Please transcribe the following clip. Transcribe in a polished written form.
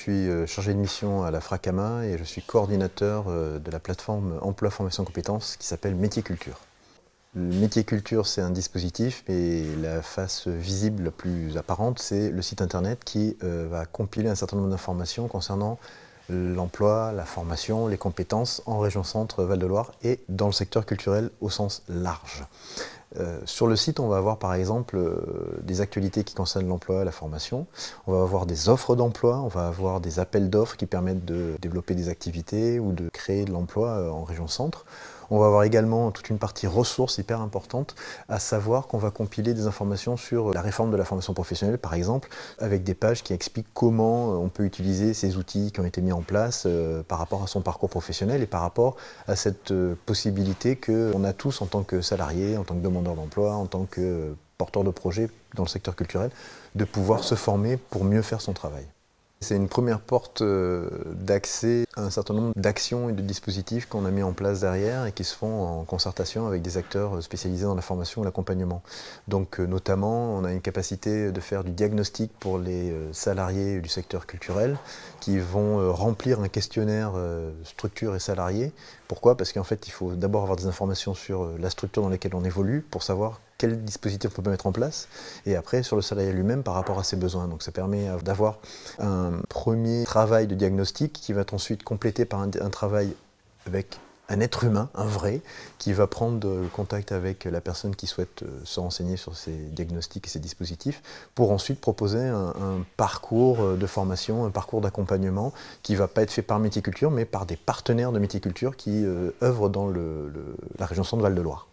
suis chargé de mission à la Fracama et je suis coordinateur de la plateforme Emploi Formation Compétences qui s'appelle Métier Culture. Le Métier Culture, c'est un dispositif et la face visible la plus apparente, c'est le site internet qui va compiler un certain nombre d'informations concernant l'emploi, la formation, les compétences en région Centre, Val-de-Loire et dans le secteur culturel au sens large. Sur le site, on va avoir par exemple des actualités qui concernent l'emploi et la formation. On va avoir des offres d'emploi, on va avoir des appels d'offres qui permettent de développer des activités ou de créer de l'emploi en région Centre. On va avoir également toute une partie ressources hyper importante, à savoir qu'on va compiler des informations sur la réforme de la formation professionnelle, par exemple, avec des pages qui expliquent comment on peut utiliser ces outils qui ont été mis en place par rapport à son parcours professionnel et par rapport à cette possibilité qu'on a tous en tant que salariés, en tant que demandeurs d'emploi, en tant que porteurs de projets dans le secteur culturel, de pouvoir se former pour mieux faire son travail. C'est une première porte d'accès à un certain nombre d'actions et de dispositifs qu'on a mis en place derrière et qui se font en concertation avec des acteurs spécialisés dans la formation et l'accompagnement. Donc notamment, on a une capacité de faire du diagnostic pour les salariés du secteur culturel qui vont remplir un questionnaire structure et salarié. Pourquoi? Parce qu'en fait, il faut d'abord avoir des informations sur la structure dans laquelle on évolue pour savoir quel dispositif on peut mettre en place, et après sur le salarié lui-même par rapport à ses besoins. Donc ça permet d'avoir un premier travail de diagnostic qui va être ensuite complété par un travail avec un être humain, un vrai, qui va prendre contact avec la personne qui souhaite se renseigner sur ces diagnostics et ces dispositifs, pour ensuite proposer un parcours de formation, un parcours d'accompagnement qui ne va pas être fait par Métier Culture, mais par des partenaires de Métier Culture qui œuvrent dans la région Centre Val-de-Loire.